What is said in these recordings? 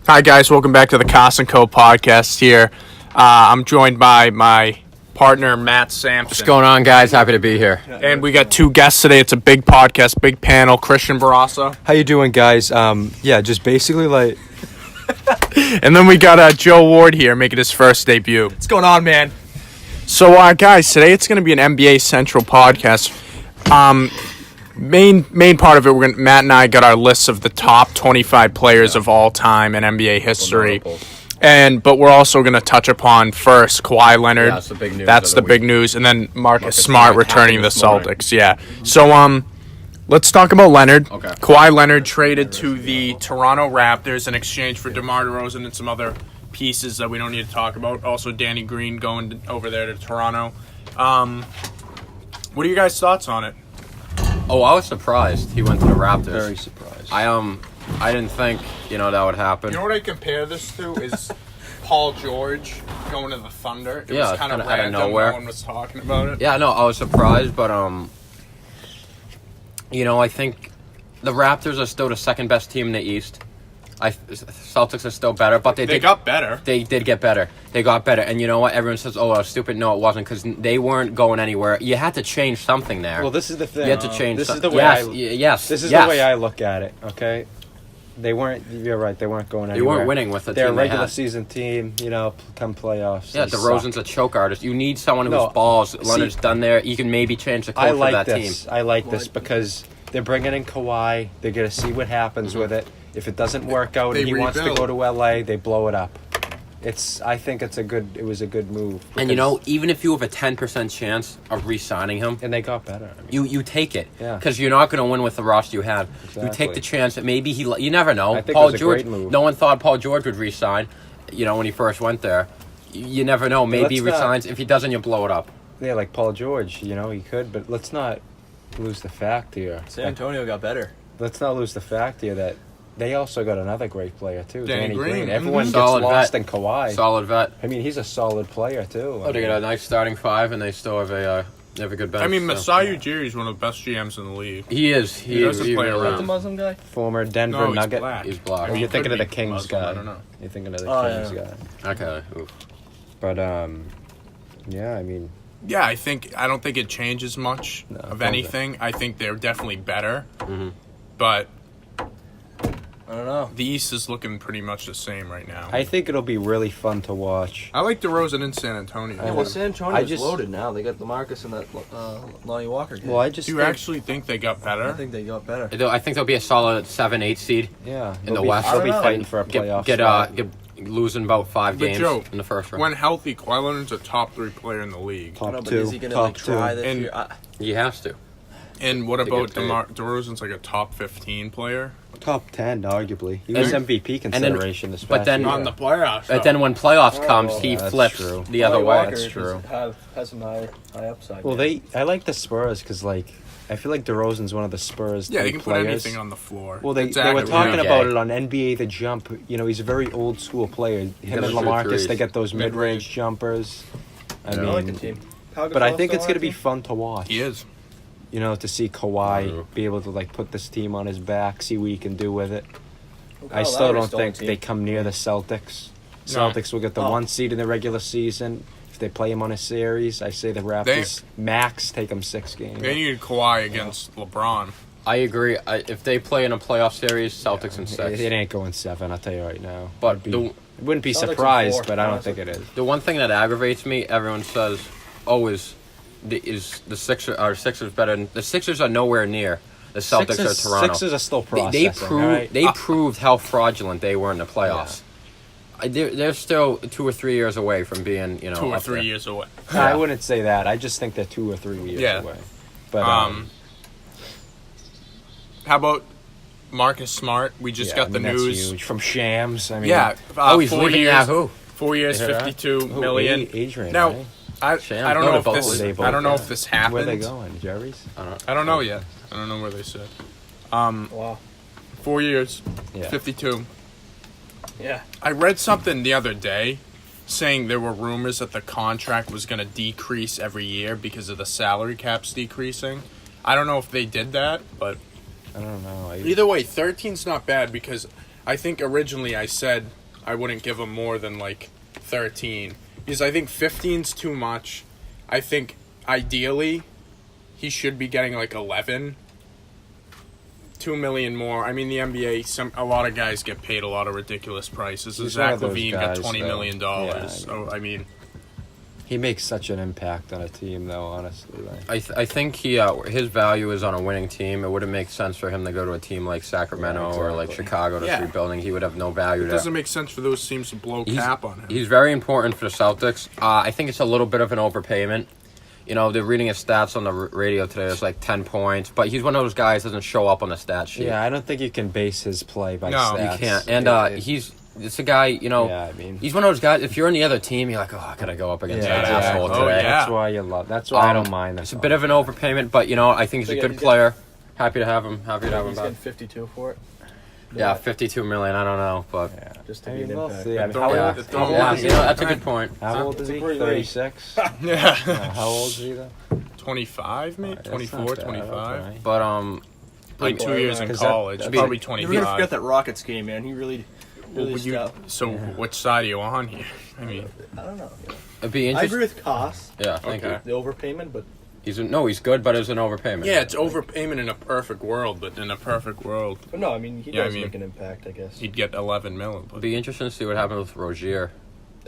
Hi, guys. Welcome back to the Kas&Co podcast here. I'm joined by my partner, Matt Sampson. What's going on, guys? Happy to be here. And we got two guests today. It's a big podcast, big panel. Christian Barassa. How you doing, guys? Just basically like... And then we got Joe Ward here making his first debut. What's going on, man? So, guys, today it's going to be an NBA Central podcast. Main part of it, Matt and I got our lists of the top 25 players of all time in NBA history. But we're also going to touch upon first Kawhi Leonard. Yeah, that's the big news. That's the big news. And then Marcus Smart returning to the Celtics. Yeah. So, let's talk about Leonard. Okay. Kawhi Leonard traded to the Toronto Raptors in exchange for DeMar DeRozan and some other pieces that we don't need to talk about. Also, Danny Green going over there to Toronto. What are your guys' thoughts on it? Oh, I was surprised he went to the Raptors. Very surprised. I didn't think that would happen. You know what I compare this to is Paul George going to the Thunder. It Yeah, was kind of out of random. nowhere. No one was talking about it. Yeah, no, I was surprised, but I think the Raptors are still the second best team in the East. Celtics are still better, but They got better. They did get better. They got better, and you know what? Everyone says, "Oh, I was stupid." No, it wasn't, because they weren't going anywhere. You had to change something there. Well, this is the thing. You had to change. This is something. the way This is the way I look at it. Okay, they weren't. You're right. They weren't going anywhere. They weren't winning with the They're team a regular they had. season team. Come playoffs. Yeah, they DeRozan's suck. a choke artist. You need someone who's balls. Leonard's done there. You can maybe change the I culture like of that this. team. I like this because they're bringing in Kawhi. They're gonna see what happens with it. If it doesn't work out and he wants to go to LA, they blow it up. I think it was a good move. And even if you have a 10% chance of re-signing him, And they got better. I mean, you take it. Yeah. Because you're not going to win with the roster you have. Exactly. You take the chance that maybe you never know. I think Paul it was a George, great move. no one thought Paul George would re-sign, when he first went there. You never know. Maybe he let's not- resigns. If he doesn't, you blow it up. yeah, like Paul George, he could, but let's not lose the fact here. San Antonio got better. Let's not lose the fact here that they also got another great player too, Danny Green. Everyone gets Solid lost vet. in Kawhi. Solid vet. I mean, he's a solid player too. They got a nice starting five, and they still have a good bench. I mean, so. Masai Ujiri is one of the best GMs in the league. He is. He doesn't play really around. The is. Muslim guy? Former Denver No, he's Nugget. black. He's black. Or He you're thinking could of the be Kings Muslim, guy. I don't know. You're thinking of the Oh, Kings yeah. guy. Okay. Oof. But yeah, I mean, Yeah, I don't think it changes much No, of okay. anything. I think they're definitely better. Mm-hmm. But I don't know. the East is looking pretty much the same right now. I think it'll be really fun to watch. I like DeRozan in San Antonio. I Yeah, well, San Antonio's I just- loaded now. They got LaMarcus and that Lonnie Walker kid. Well, I just Do you think, actually think they got better? I think they got better. I think there'll be a solid 7-8 seed. yeah, in the they'll be- West. they'll be I don't know. fighting for a playoff spot. Get losing about 5 But games Joe, in the first round. when healthy, Kawhi Leonard's a top 3 player in the league. I Top don't know, but two, is he going to top try two. this And- year? He has to. And what To about get paid. DeRozan's like a top 15 player? Top 10, arguably. He was And- MVP consideration this but past then- year. On the playoffs. But then when playoffs comes, he that's flips true. the other Lonnie way. Walker That's true. has some high upside. Well, yeah. I like the Spurs because, I feel like DeRozan's one of the Spurs yeah, type they can put players. anything on the floor. Well, they were Exactly. talking Yeah. about it on NBA The Jump. He's a very old school player. Him Yeah, and shoot LaMarcus, threes. they get those Mid-range. mid-range jumpers. I I like the mean, team. but I think it's going to be fun to watch. He is. To see Kawhi True. be able to put this team on his back, see what he can do with it. Oh, I still don't think they come near the Celtics. No. Celtics will get the Oh. 1 seed in the regular season. If they play him on a series, I say the Raptors max take them 6 games. They needed Kawhi against LeBron. I agree. If they play in a playoff series, Celtics in 6. It ain't going 7, I'll tell you right now. But Wouldn't be Celtics in surprised, 4, but I don't honestly. think it is. the one thing that aggravates me, everyone says, is the Sixers better? The Sixers are nowhere near the Celtics or Toronto. Sixers are still They processing. all right? proved how fraudulent they were in the playoffs. They're still 2 or 3 years away from being 2 or up 3 there. years away. I wouldn't say that. I just think they're 2 or 3 years Yeah. away. But How about Marcus Smart? We just got the that's news. huge. From Shams. I mean, Yeah. He's 4 leaving years. Yahoo. 4 years, Yeah. 52 Who, million. Adrian. Now, right? I Shams, don't no, know if they're this. both- they I both don't know are. if this happened. Where they going? Jerry's? I don't know yet. I don't know where they said. Wow. 4 years, Yeah. 52. Yeah. I read something the other day saying there were rumors that the contract was going to decrease every year because of the salary caps decreasing. I don't know if they did that, but I don't know. either way, 13's not bad because I think originally I said I wouldn't give him more than like 13 because I think 15's too much. I think ideally he should be getting like 11. $2 million more. I mean, the NBA. A lot of guys get paid a lot of ridiculous prices. He's one Zach of those LaVine got guys, $20 million. though. So I mean, he makes such an impact on a team, though. Honestly, like. I think his value is on a winning team. It wouldn't make sense for him to go to a team like Sacramento or like Chicago that's rebuilding. He would have no value. It doesn't make sense for those teams to blow cap on him. He's very important for the Celtics. I think it's a little bit of an overpayment. You know, they're reading his stats on the radio today. It's like 10 points. But he's one of those guys that doesn't show up on the stat sheet. Yeah, I don't think you can base his play by No, stats. You can't. And it's a guy, you know, Yeah, I mean- he's one of those guys, if you're in the other team, you're like, oh, I got to go up against that exactly. asshole Oh, today. yeah. That's why you love. That's why I don't mind. It's a bit of an overpayment, but, you know, I think he's a good player. Happy to have him. Happy to have him He's back. getting 52 for it. Yeah, $52 million. I don't know, but Just to I be mean, an we'll impact. see. I mean, Don't how worry, old- don't how yeah, old is you he? know, that's a good point. How old is he? It's a great 36. Yeah. How old is he though? 25, maybe That's 24, not bad, 25. okay. But Played 2 years in 'Cause college. that- Probably You never forget 25. that Rockets game, man. He really Would you, so which side are you on here? I mean, I don't know. it'd be I interesting. agree with Koss, Yeah, thank Okay. the overpayment, but you. He's good, but it's an overpayment. yeah, it's overpayment in a perfect world, but in a perfect world, no, I mean, he Yeah, I does mean- make an impact, I guess. he'd get 11 million. It'd be interesting to see what happens with Rozier.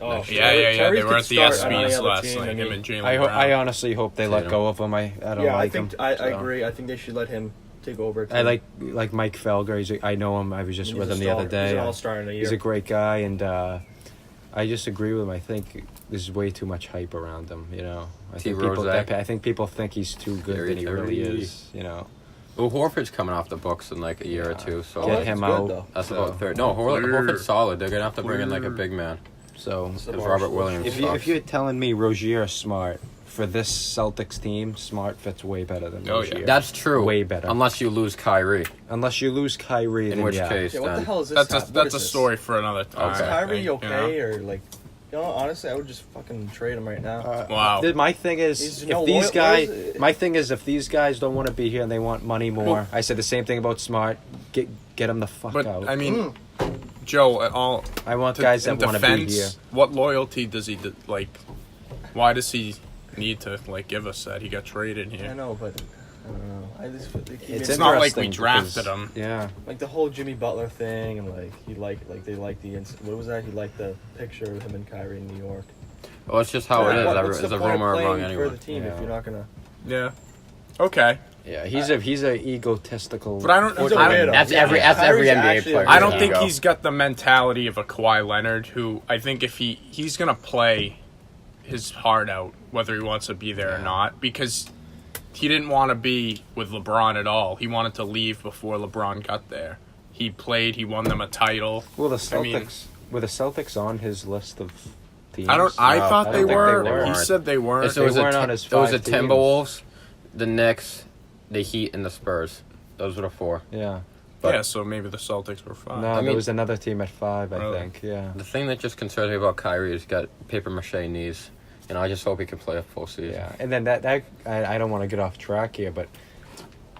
Oh, Yeah. They Tyrese were could at the start on any ESPYs other last team, night. I Him mean- and Jalen I Brown. honestly hope they let Tatum. go of him. I don't Yeah, like I think him. I so. agree. I think they should let him take over. I like Mike Felger. I know him. I was just He's with a him the star. other day. He's an all-star in a year. He's a great guy, and I just agree with him. I think there's way too much hype around him. You know, I think people. Rose. I think people think he's too good Gary than he really Terry. is. You know, Well, Horford's coming off the books in like a year or two, so get him good, out. though. that's So- about third. No, Horford's solid. They're gonna have to bring in like a big man. So Because Robert Williams. if you're telling me Rozier is smart for this Celtics team, Smart fits way better than Oh, yeah. Rozier. That's true. Way better. Unless you lose Kyrie, Unless you lose Kyrie, in then which yeah. case Yeah, what the then hell is this? That's a story for another time. Is Okay. I Kyrie think, okay you know? or like? You know, honestly, I would just fucking trade him right now. Wow. My thing is, He's if no these loyal- guys, loyal- my thing is, if these guys don't want to be here and they want money more, Well- I said the same thing about Smart. Get them the fuck But out. I mean, Joe, at all I want to, guys in that want to be here. defense, what loyalty does he like? Why does he need to like give us that? He got traded I here. know, but I don't know. I just feel like It's not like we interesting drafted because- him. Yeah, like the whole Jimmy Butler thing, and like he liked they liked the what was that? He liked the picture of him and Kyrie in New York. well, it's just how it is. What's It's the a point of rumor playing among for anyone. the team Yeah. if you're not gonna? Yeah. Okay. yeah. He's a egotistical. But I don't- He's a I don't- weirdo. That's Yeah, every Kyrie's NBA actually player. a I don't weirdo. think Ego. he's got the mentality of a Kawhi Leonard, who I think if he's gonna play his heart out, whether he wants to be there or not, because he didn't want to be with LeBron at all. He wanted to leave before LeBron got there. He played. He won them a title. Well, the I mean- Celtics were the Celtics on his list of teams. I No, thought I they don't think they were. were. He said they weren't. So it was, They weren't the on his it was the five teams. Timberwolves, the Knicks, the Heat, and the Spurs. Those were the four. Yeah. but- yeah, so maybe the Celtics were fine. No, I there mean- was another team at 5. I Really? think. Yeah. The thing that just concerns me about Kyrie is he's got paper mache knees, and I just hope he can play a full season. Yeah, and then that I don't want to get off track here, but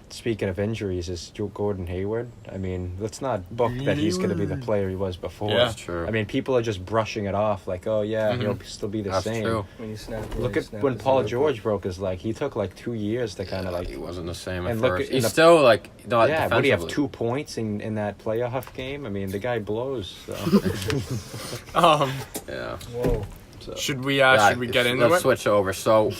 speaking of injuries, is Gordon Hayward. I mean, let's not book that he's going to be the player he was before. Yeah. That's true. I mean, people are just brushing it off like, oh yeah, he'll still be the That's same. true. When he snapped, Look at when Paul George broke his leg. He took like 2 years to kind of like. He wasn't the same at and look first. at- in He's the- still like not Yeah, would he have defensively. 2 points in that playoff game? I mean, the guy blows. So. Yeah. Whoa. Should we Yeah, should we get into let's it? switch over. So,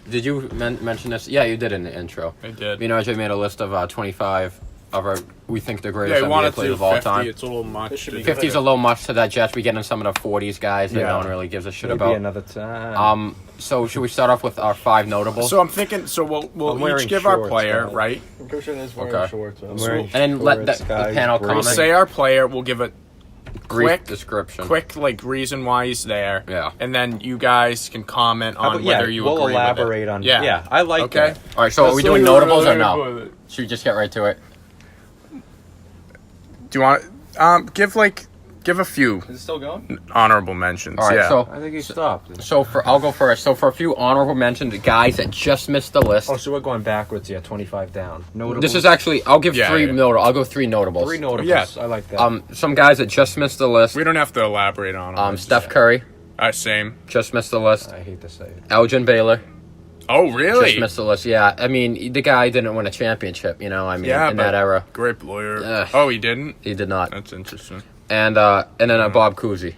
did you mention this? Yeah, you did in the intro. I did. Me and RJ made a list of 25 of our we think the Yeah, greatest I NBA wanted to players do of all 50. time. It's a little much. This should be 50 is a little much to digest. We get in some of the 40s guys that Yeah. no one really gives a shit Maybe about. another time. So should we start off with our 5 notables? So I'm thinking. So I'm we'll wearing each give our shorts, player guys. right. I'm pretty sure there's wearing Okay. shorts. I'm wearing and then let shorts, the guys, panel braces. We'll comment. say our player. We'll give a Brief quick description. quick like reason why he's there. Yeah. And then you guys can comment How on about- whether you we'll agree elaborate with it. on. Yeah. Yeah, I like Okay. that. All right, so are we doing notables or no? Should we just get right to it? Do you want give like Give a few Is it still going? honorable mentions. All right, yeah. so I think he stopped. I'll go first. So for a few honorable mentions, guys that just missed the list. Oh, so we're going backwards. Yeah, 25 down. Notables. This is actually I'll give Yeah, three yeah. notable. I'll go three notables. 3 notables. Yeah. I like that. Some guys that just missed the list. we don't have to elaborate on them. Steph Curry Same. just missed the list. I hate to say it. Elgin Baylor Oh, really? just missed the list. Yeah, I mean the guy didn't win a championship. You know, I mean Yeah, in but that era Great lawyer. Ugh. Oh, he didn't? he did not. That's interesting. And then Bob Cousy.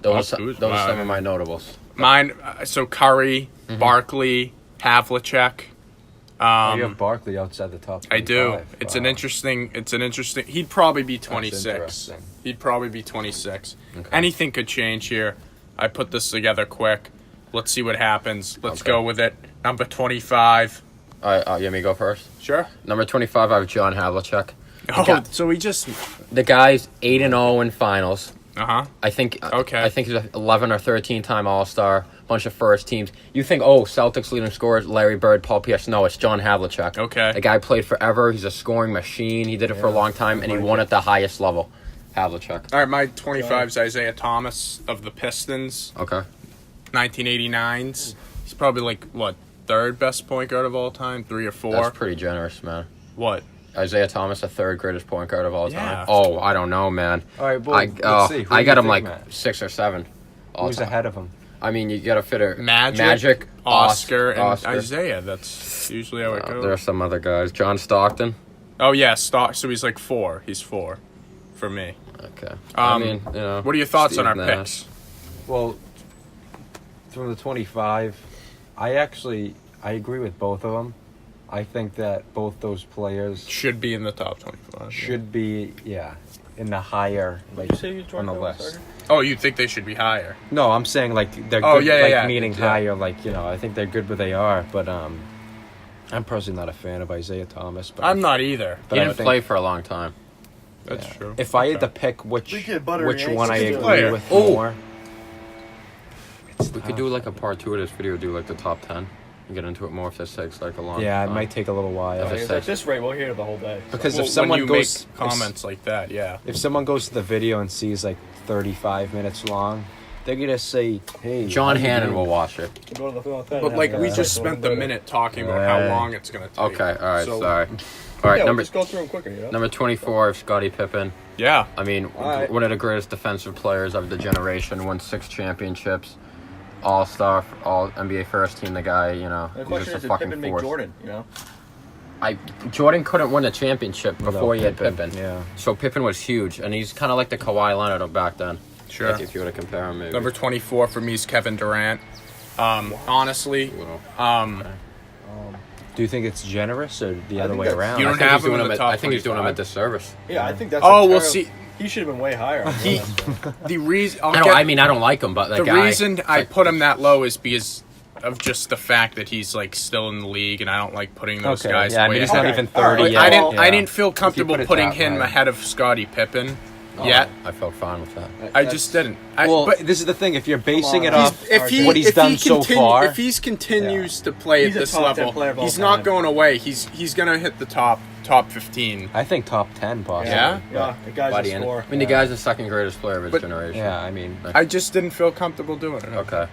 Those Bob Cousy, are wow. some of my notables. Mine, so Curry, Barkley, Havlicek. Oh, you have Barkley outside the top 25. I do. It's an Wow. interesting. He'd probably be 26. interesting. He'd probably be 26. Okay. Anything could change here. I put this together quick. Let's see what happens. Let's Okay. go with it. Number 25. All right, you want me to go first? Sure. Number 25, I have John Havlicek. Oh, Okay. so we just. The guy's 8-0 in finals. Uh-huh. I think. Okay. I think he's an 11 or 13-time All-Star. Bunch of first teams. You think, oh, Celtics leading scorers, Larry Bird, Paul Pierce. No, it's John Havlicek. Okay. The guy played forever. He's a scoring machine. He did it for a long time, and he won at the highest level. Havlicek. All right, my 25 is Isaiah Thomas of the Pistons, Okay. 1989s. He's probably like, what, third best point guard of all time? 3 or 4? That's pretty generous, man. What? Isaiah Thomas, the third greatest point guard of all Yeah. time. Oh, I don't know, man. All right, well, I let's see. Who I do got you him like think, Matt? 6 or 7. all Who's time. ahead of him? I mean, you got to fit it. Magic, Oscar, and Oscar. Isaiah. That's usually how it goes. There are some other guys. John Stockton. Oh, yeah, so he's like 4. He's 4 for me. Okay. I mean, you know. What are your thoughts Steve on our Nash. picks? Well, from the 25, I agree with both of them. I think that both those players Should be in the top 25. should be, in the higher, like, Did you say you on the joined list. Oh, you think they should be higher? No, I'm saying like they're Oh, good, yeah, like yeah, meaning yeah. higher, like I think they're good where they are, but I'm personally not a fan of Isaiah Thomas. But I'm not either. But He I didn't think- play for a long time. That's true. If I had Okay. to pick which We get butter which and one I eggs. agree Player. with Oh. more, We could do like a part 2 of this video, do like the top 10 and get into it more if this takes like a long yeah, it time. might take a little while. If it's At this rate, we'll hear the whole day. So. Because Well, if someone when you goes make comments like that, yeah. if someone goes to the video and sees like 35 minutes long, they're gonna say, "Hey, John how you Hannon doing?" will watch it. We'll go to the film thing But and like have we a just second spent the one. minute talking about how Right. long it's gonna take. Okay, all right, So- sorry. All right, Yeah, number we'll just go through them quicker, you know. number 24, I have Scottie Pippen. Yeah. I mean, All right. one of the greatest defensive players of the generation. Won 6 championships, All-Star, All NBA First Team. The guy, you know, The he's question just is, a did fucking Pippen make force. Jordan? You know. Jordan couldn't win a championship before he had Pippen. Yeah. So Pippen was huge, and he's kind of like the Kawhi Leonard of back then. Sure. Like if you were to compare him, maybe. Number 24 for me is Kevin Durant. Honestly, Do you think it's generous or the other think way that's- around? You I don't think have he's him doing in him the at- top I think he's doing him a 25. disservice. Yeah, I think that's. Oh, a we'll terrible- see. He should have been way higher. On He- the list. the reason I mean, I don't like him, but that the guy. reason I put him that low is because of just the fact that he's like still in the league, and I don't like putting those Okay, guys. yeah, I way mean he's ahead. not Okay, even 30 alright. yet. I didn't. Yeah. I didn't feel comfortable put it putting that him high. ahead of Scottie Pippen Oh, yet. I felt fine with that. I just didn't. Well, but this is the thing. If you're basing it on. off if what he's done so far, if he continues to play He's at a this top 10 level, player of all he's not time. going away. He's gonna hit the top 15. I think top 10 possibly. Yeah? Yeah, the guy's By a the end, scorer. I mean, the guy's the second greatest player of his But- generation. Yeah, I mean, I just didn't feel comfortable doing it. Okay.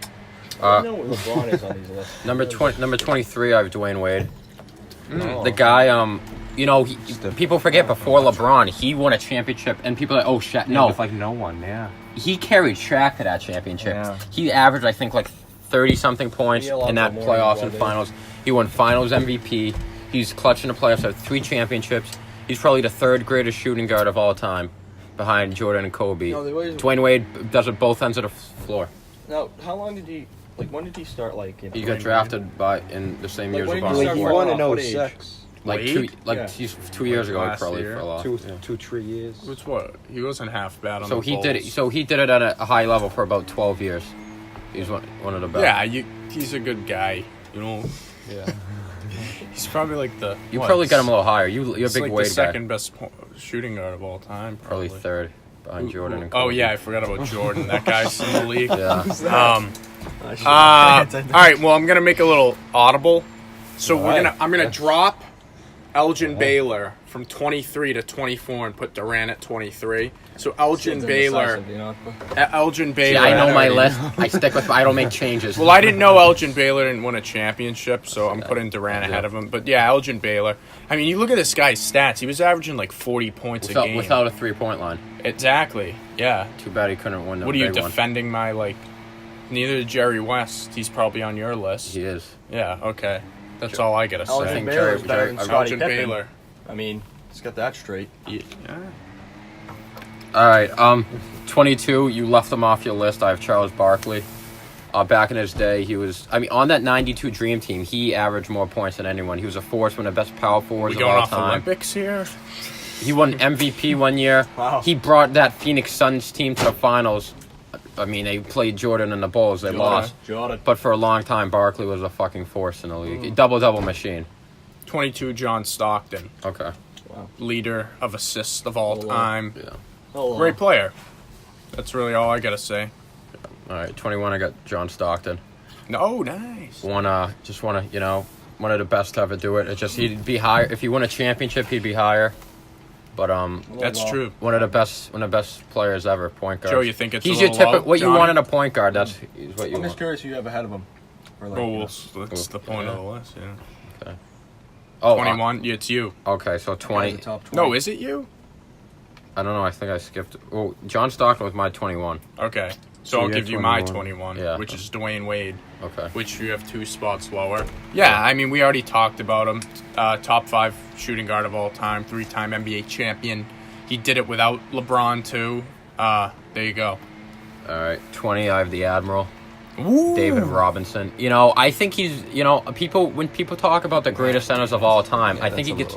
I know what LeBron is on these lists. Number 23, I have Dwayne Wade. oh, The guy, you know, people forget before LeBron, he won a championship, and people are like, oh, Shaq. no, No, with like no one. Yeah, he carried Shaq to that championship. Yeah. He averaged, I think, like 30-something points He allowed in that more playoffs than and LeBron finals. He won Finals MVP. He's clutch in the playoffs. Had 3 championships. He's probably the 3rd greatest shooting guard of all time, behind Jordan and Kobe. No, there was- Dwayne Wade does it both ends of the floor. Now, how long did he? Like, when did he start? Like, He got drafted in the same Like, years when as did LeBron. he start he falling won off? in What age? 06. Like Wade? Yeah. he's 2 years ago, Last probably year. for a lot. Two, Yeah. 3 years. Which what? He wasn't half bad on So the he did it. Bulls. So he did it at a high level for about 12 years. He's one of the best. Yeah, he's a good guy. You know, Yeah. he's probably like the. You what, probably got him a little higher. You're a He's big like Wade the guy. second best shooting guard of all time. Probably Probably 3rd behind Jordan and Oh Kobe. yeah, I forgot about Jordan. That guy's in the league. Yeah. All right. Well, I'm gonna make a little audible. So All right. I'm gonna drop Elgin Baylor from 23 to 24 and put Durant at 23. So Elgin Baylor. Elgin Baylor. Yeah, I know my list. I stick with. I don't make changes. Well, I didn't know Elgin Baylor didn't win a championship, so I'm putting Durant ahead of him. But yeah, Elgin Baylor. I mean, you look at this guy's stats. He was averaging like 40 points a game. Without a 3-point line. Exactly. Yeah. Too bad he couldn't win the What are you big one. defending my, like... Neither did Jerry West. He's probably on your list. He is. Yeah, okay. That's all I gotta say. Elgin Baylor's better than Scottie Elgin Pippen. Baylor. I mean, let's get that straight. Yeah. All right. 22. You left him off your list. I have Charles Barkley. Back in his day, he was. I mean, on that '92 Dream Team, he averaged more points than anyone. He was a force, one of the best power forwards We of going all off time. Olympics here? He won MVP one year. Wow. He brought that Phoenix Suns team to the finals. I mean, they played Jordan and the Bulls. They lost. Jordan. But for a long time, Barkley was a fucking force in the league. Double-double machine. 22, John Stockton. Okay. Wow. Leader of assists of all time. Yeah. Oh, Great player. That's really all I gotta say. All right. 21. I got John Stockton. No, nice. One of the best to ever do it. It's just he'd be higher if he won a championship. He'd be higher. But That's true. one of the best players ever, point guard. Joe, you think it's he's a your little low, what you Johnny? want in a point guard? That's what you I'm just want. curious who you have ahead of him. Or like, Oh, well, that's the point of the list, yeah. Okay. Oh, 21, yeah, it's you. okay, so 20. the top 20. No, is it you? I don't know. I think I skipped. Well, John Stockton was my 21. Okay. So So I'll you give have you my 21. 21, Yeah. which is Dwayne Wade, Okay. which you have 2 spots lower. Yeah, I mean, we already talked about him. Top 5 shooting guard of all time, 3-time NBA champion. He did it without LeBron, too. There you go. All right. 20. I have the Admiral, Woo! David Robinson. I think he's. When people talk about the greatest centers of all time, I think he gets.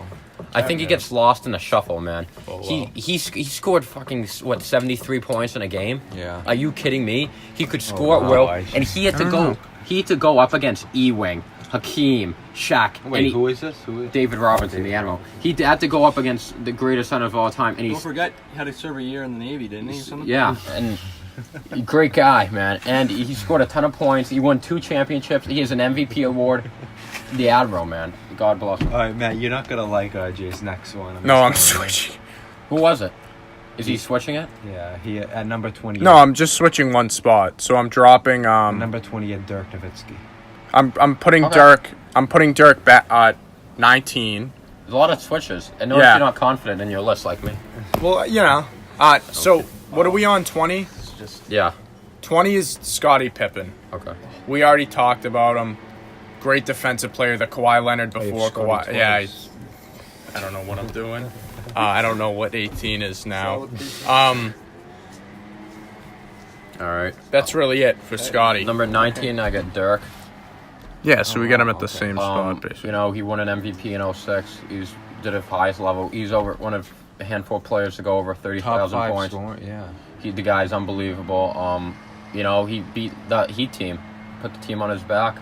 I think he gets lost in the shuffle, man. Oh, wow. He scored fucking 73 points in a game. Yeah. Are you kidding me? He could score wow, well, I- and he had to go. He had to go up against Ewing, Hakeem, Shaq. and he- who is this? Who is? David Robinson, the Admiral. He had to go up against the greatest center of all time, and Don't he's forget, he had to serve a year in the Navy, didn't he? Or something? yeah, and great guy, man. And he scored a ton of points. He won 2 championships. He has an MVP award. The Admiral, man. God bless him. All right, Matt. You're not gonna like Jay's next one. No, I'm just gonna- switching. Who was it? Is he switching it? Yeah, he at number 20. No, I'm just switching one spot. So I'm dropping. number 20 at Dirk Nowitzki. I'm putting Okay. Dirk. I'm putting Dirk back at 19. There's a lot of switches. And notice Yeah. you're not confident in your list like me. Well, So what are we on? 20. It's just Yeah. 20 is Scottie Pippen. Okay. We already talked about him. Great defensive player. The Kawhi Leonard before Scottie Kawhi. twice. Yeah, I don't know what I'm doing. I don't know what 18 is now. All right. That's really it for Scottie. Number 19, I got Dirk. Yeah, so we got him at the same He won an MVP in 06. He's did it highest level. He's over one of a handful of players to go over Top 30,000 5 points. scorer. Yeah. The guy's unbelievable. He beat the Heat team, put the team on his back.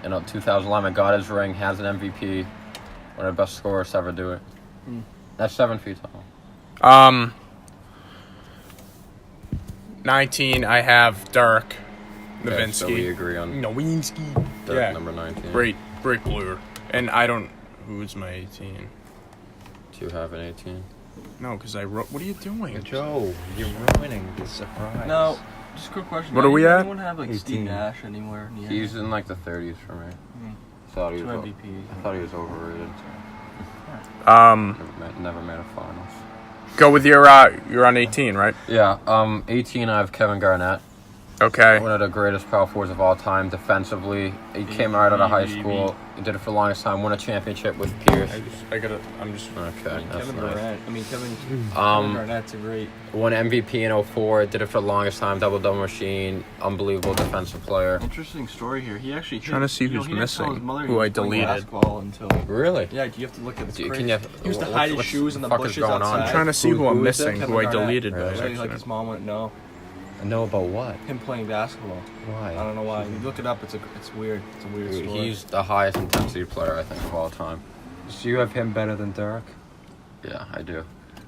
In 2011, got his ring, has an MVP. One of the best scorers to ever do it. That's 7 feet tall. 19, I have Dirk Okay, so we Nowitzki. agree on Nowinski. Dirk, Yeah. number 19. Great player. And I don't. Who's my 18? Do you have an 18? No, because I wrote. What are you doing? Joe, you're ruining the surprise. no. Just a quick question. What are we at? Anyone have like 18. Steve Nash anywhere in the He's in like the 30s for me. Thought he 2 was. MVPs. I thought he was overrated. Never made a finals. Go with you're on 18, right? Yeah. 18. I have Kevin Garnett. Okay. One of the greatest power forwards of all time defensively. He came right out of high school. He did it for the longest time. Won a championship with Pierce. I'm just. Okay, that's Kevin nice. Durant. Kevin Garnett's a great. Won MVP in 04. Did it for the longest time. Double-double machine. Unbelievable defensive player. Interesting story here. He actually Trying to see who's he didn't tell his missing, mother who he I was playing deleted. basketball until. Really? Yeah, you have to look at this. Can Crazy. you? He used to hide his shoes in the fuck is bushes going on? outside. I'm trying to see who I'm who is missing, Kevin who I Garnett. deleted by Really? Like his accident. mom wouldn't know I know about what? him playing basketball. Why? I don't know why. You look it up. It's weird. It's a weird story. He's the highest intensity player I think of all time. So you have him better than Dirk? Yeah, I do.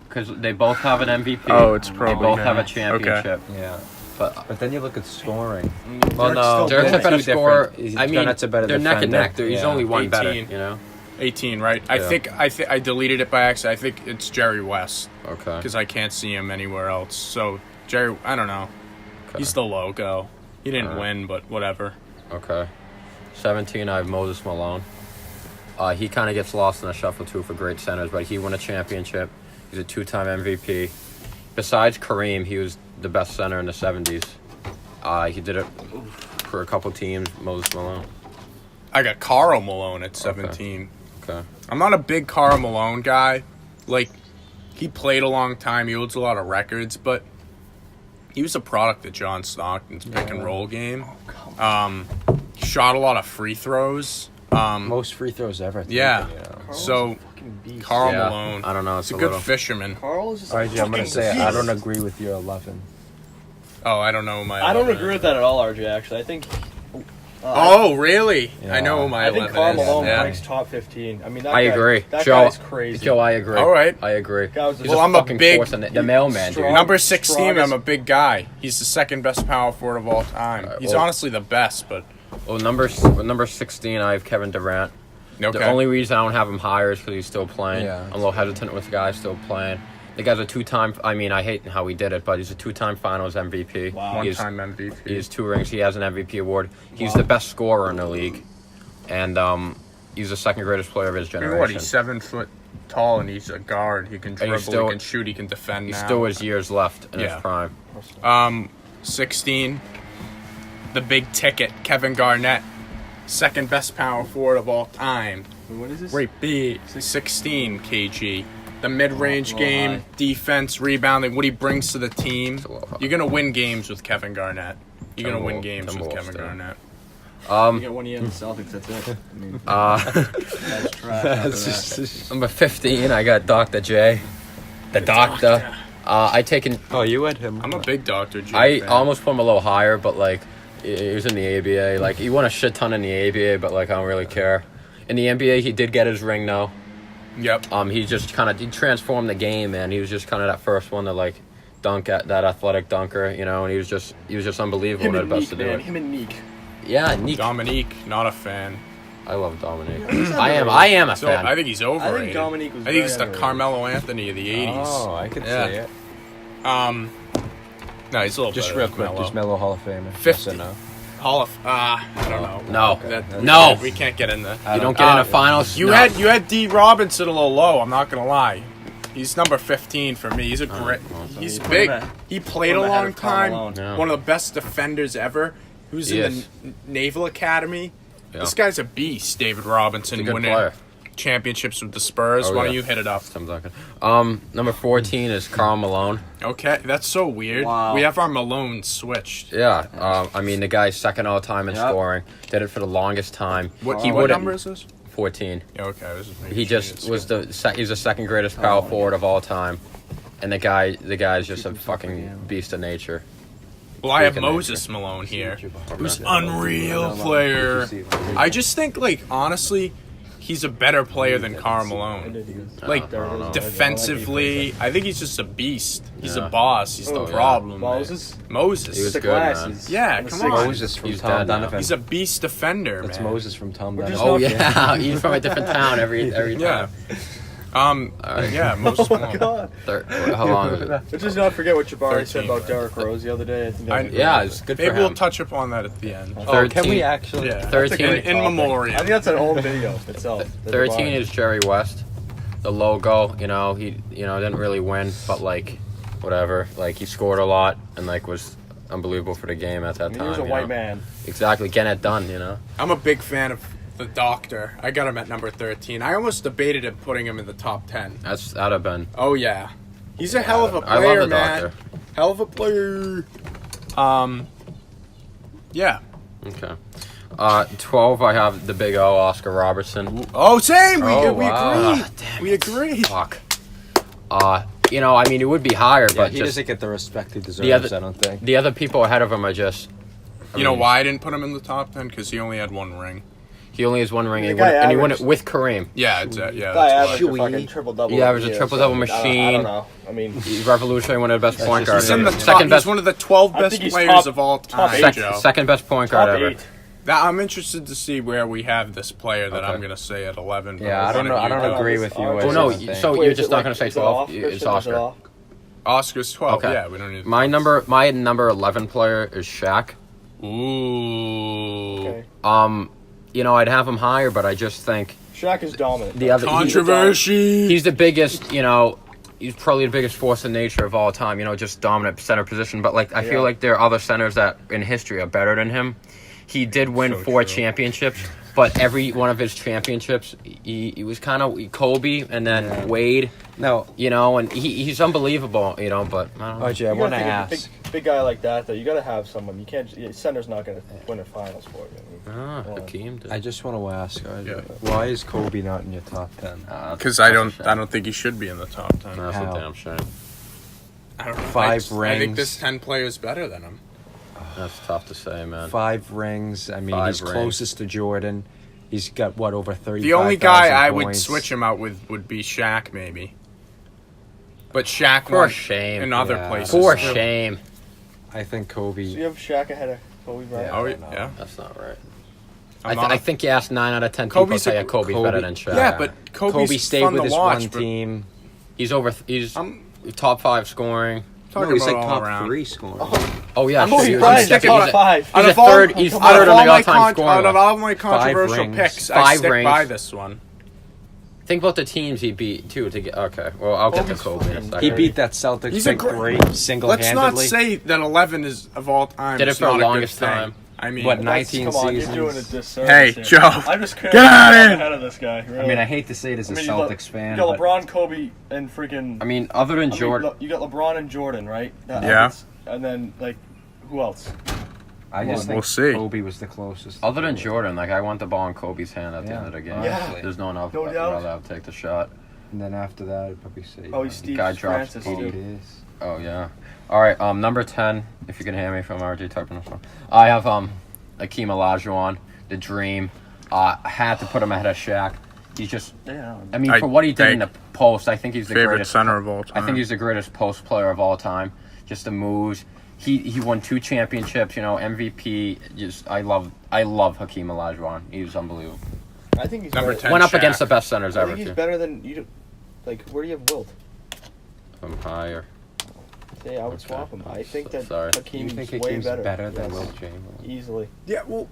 Because they both have an MVP. Oh, it's They probably both have a okay. championship. Yeah. But But then you look at scoring. well, Dirk's no, still Dirk's a good. better Two scorer. different- I mean, Garnett's a better they're neck and defender. neck. He's Yeah. only one better. 18. You know. 18, right? I Yeah. think I deleted it by accident. I think it's Jerry West Okay. because I can't see him anywhere else. So Jerry, I don't know. Okay. He's the logo. He didn't Alright. win, but whatever. Okay. 17, I have Moses Malone. He kind of gets lost in the shuffle too for great centers, but he won a championship. He's a 2-time MVP. Besides Kareem, he was the best center in the 70s. He did it for a couple teams. Moses Malone. I got Karl Malone at 17. Okay. I'm not a big Karl Malone guy. Like, he played a long time. He holds a lot of records, but he was a product of John Stockton's pick and roll game. Shot a lot of free throws. Most free throws ever. Yeah. So Fucking beast. Karl Yeah, Malone. I don't know. He's It's a good little. fisherman. Carl is just All right, a I'm gonna fucking say beast. I don't agree with your 11. Oh, I don't know my. I don't 11 agree is. with that at all, RJ. Actually, I think. Oh, really? Yeah. I know who my I think 11 Karl is. Malone Yeah. ranks top 15. I mean, that I guy, agree. That Joe, guy's crazy. Joe, I agree. All right. I agree. Guy was He's Well, a I'm a fucking big- force in the mailman, dude. strong- Number 16, strongest- I'm a big guy. He's the second best power forward of all time. Alright, He's well- honestly the best, but Well, number 16, I have Kevin Durant. okay. The only reason I don't have him higher is because he's still playing. Yeah. I'm a little hesitant with the guy still playing. The guy's a 2-time. I mean, I hate how he did it, but he's a 2-time Finals MVP. Wow. He has, One-time MVP. he has 2 rings. He has an MVP award. He's the best scorer in the league, and he's the second greatest player of his I mean, generation. what? He's 7 foot tall and he's a guard. He can he's dribble, still- he can shoot, he can defend He now. still has years left in Yeah. his prime. 16, the big ticket, Kevin Garnett. Second best power forward of all time. What is this? Great big. 16 kg. The mid-range Little game, high. defense, rebounding, what he brings to the team. a little high. You're going to win games with Kevin Garnett. You're going to win Timberwolves- games with Timberwolves Kevin still. Garnett. You get 1 year in the Celtics. That's it. I mean, that's trash. After that. Number 15, I got Dr. J. The doctor. I taken. Oh, you had him. I'm a big Dr. J I fan. almost put him a little higher, but like he was in the ABA. Like he won a shit ton in the ABA, but like I don't really care. In the NBA, he did get his ring though. Yep. He just he transformed the game, man. He was just kind of that first one to like dunk at that athletic dunker, you know, and he was just unbelievable. Him One and of the best Neek, to do man. it. Him and Neek. Yeah, Nick. Dominique, not a fan. I love Dominic. He's I am a So fan. I think he's overrated. Dominique was I think he's very the underrated. Carmelo Anthony of the 80s. Oh, I could Yeah. see it. No, he's a little Just better real than quick, Carmelo. just Melo Hall of Famer. 50. Yes or no? Hall of I don't know. No. That- No. we can't get in there. You don't get in the finals. You No. had D Robinson a little low. I'm not gonna lie. He's number 15 for me. He's a great. He's you put big. him at- He played put a him ahead long of Karl time. Malone. Yeah. One of the best defenders ever. He was He in is. the Naval Academy. Yeah. This guy's a beast. David Robinson He's a good winning player. championships with the Spurs. Oh, Why yeah. don't you hit it up? Tim Duncan. Number 14 is Karl Malone. Okay, that's so weird. Wow. We have our Malone switched. Yeah, I mean the guy's second all time in Yep. scoring. Did it for the longest time. What, he what wouldn't- number is this? 14. Yeah, okay. I was just making He sure just it's- was he's the second greatest power forward of all time, and the guy's just a fucking beast of nature. Well, I have freaking Moses Malone here. Who's Okay. unreal player. I just think, like, honestly, he's a better player than Karl Malone. Like, don't know. defensively, I think he's just a beast. He's a Yeah. boss. He's the Oh, yeah. problem. man. Moses? Moses. He was The good, man. glasses. Yeah, And the come six- on. Moses from He's Tom dead now. Donovan. He's a beast defender, That's man. Moses from Tom We're Donovan. just Oh not- yeah, he's from a different town every Yeah. time. Yeah, Moses Malone. God. How long is it? Let's just not forget what Jabari 13, said about right? Derrick Rose the other day. I think that was Yeah, great. it's good Maybe for we'll him. touch upon that at the end. Oh, can 13. we actually? Yeah. 13. In Topic. I memoriam. think that's an old video itself. the 13 Jabari. is Jerry West. The logo, he didn't really win, but like, whatever. Like he scored a lot and like was unbelievable for the game at that I mean, time. he was a you white know? man. Exactly, getting it done. I'm a big fan of the Doctor. I got him at number 13. I almost debated him putting him in the top 10. That'd have been. Oh yeah, he's a hell of a I love player, the man. Doctor. Hell of a player. Yeah. Okay. 12, I have the big O, Oscar Robertson. Oh, same. We Oh, we wow. agree. Damn We agree. Fuck. I mean, it would be higher, Yeah, but he just doesn't get the respect he deserves. the other, I don't think. the other people ahead of him are just. You know why I didn't put him in the top 10? Because he only had one ring. He only has one ring, The and guy he won it averaged- with Kareem. Yeah, it's yeah. Guy That's why. averaged a Chewy. fucking triple double. He averaged a triple-double I machine. don't know. I mean, He's revolutionary, one of the best point just- guards. He's in the ever. top. He's one of the 12 I best think he's players top- of all top time, eight. Joe. Second best point guard top ever. 8. I'm interested to see where we have this player that Okay. I'm gonna say at 11. but Yeah, I don't know. I don't agree with you. Oh, what Oh, you're no, saying. so Wait, you're is just it not like- going to say is it 12? off, It's Christian? Is it Oscar. off? Oscar's 12. Okay. Yeah, we don't need. My number 11 player is Shaq. Ooh. Okay. I'd have him higher, but I just think Shaq is dominant. the other Controversy. he's the biggest, he's probably the biggest force in nature of all time, just dominant center position. But, I feel Yeah. like there are other centers that in history are better than him. He did win So 4 true. championships, but every one of his championships, he was kind of Kobe and then Wade, No, and he's unbelievable, but I don't know. OJ, I You want to gotta ask. think a big guy like that, though, you got to have someone. You can't. Center's not going to win a finals for you. Ah, Well, Hakeem did. I just want to ask, OJ, Yeah. why is Kobe not in your top 10? Because I don't think he should be in the top 10. That's How? a damn shame. I don't know. 5 I think rings. this 10 player is better than him. That's tough to say, man. 5 rings. I mean, 5 he's rings. closest to Jordan. He's got over 30. The only guy I would switch him out with would be Shaq, maybe. But Shaq For won shame. in other Yeah. places. For too. shame. I think Kobe. So you have Shaq ahead of Kobe Bryant. Oh, I don't know. yeah. That's not right. I'm not I a- think you asked 9 out of 10 people Kobe's tell a- you Kobe's Kobe- better than Shaq. Yeah, but Kobe's Kobe stayed fun with to his watch, one but team. He's I'm top 5 scoring. talking No, he's about like all top around. 3 scoring. Oh yeah, I'm sure, surprised he's he's second. top He's a- 5. He's Out a of all- third. He's out third of on all the my all-time scoring out of list. all my controversial rings. picks, I 5 stick rings. by this one. Think about the teams he beat too to get. Okay, well I'll get to Kobe's Kobe in a fucking- second. He beat that Celtics He's a big great- 3 single-handedly. Let's not say that 11 is of all time. Did it It's for the not a good longest thing. time. I mean, What, That's- 19 come on, seasons. you're doing a disservice Hey, here. Joe. I'm just Get out of here. ahead of this guy. Really. I mean, I hate to say it as a I mean, Celtics you fan, got but LeBron, Kobe, and freaking. I mean, other than I mean, Jordan, you got LeBron and Jordan, right? Yeah. And then who else? I just We'll think see. Kobe was the closest. other than Jordan, I want the ball in Kobe's hand at the Yeah. end of the game. Yeah. There's no one else No I'd doubt. rather have take the shot. And then after that, I'd probably say. Oh, he's Steve guy drops Francis. 80. It Too. is. Oh yeah. All right. Number 10. If you can hear me from RJ Tucker. I have Akeem Olajuwon, the Dream. I had to put him ahead of Shaq. He's just. Yeah. I mean, for what he did in the post, I think he's the favorite greatest center of all time. I think he's the greatest post player of all time. Just the moves. He won 2 championships. MVP. Just I love Hakeem Olajuwon. He was unbelievable. I think he's Number better. 10. Went up Shaq. against the best centers I ever think he's too. better than you. Like, where do you have Wilt? I'm higher. Say, I would Okay. swap him. I think that Sorry. Do you Hakeem's think way Hakeem's better. better than Yes. Wilt Chamberlain? Easily. Yeah, well,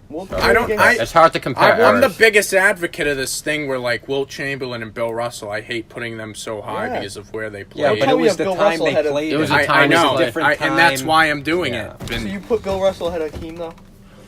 Wilt Sorry. I don't- against- It's hard to compare. I'm the eras. biggest advocate of this thing where, like, Wilt Chamberlain and Bill Russell, I hate putting them so high Yeah. because of where they played. Yeah, but How it we was have the Bill time Russell they ahead of- played. It was a in. I time know, different and that's time. why I'm doing Yeah. it. So And- you put Bill Russell ahead of Hakeem, though?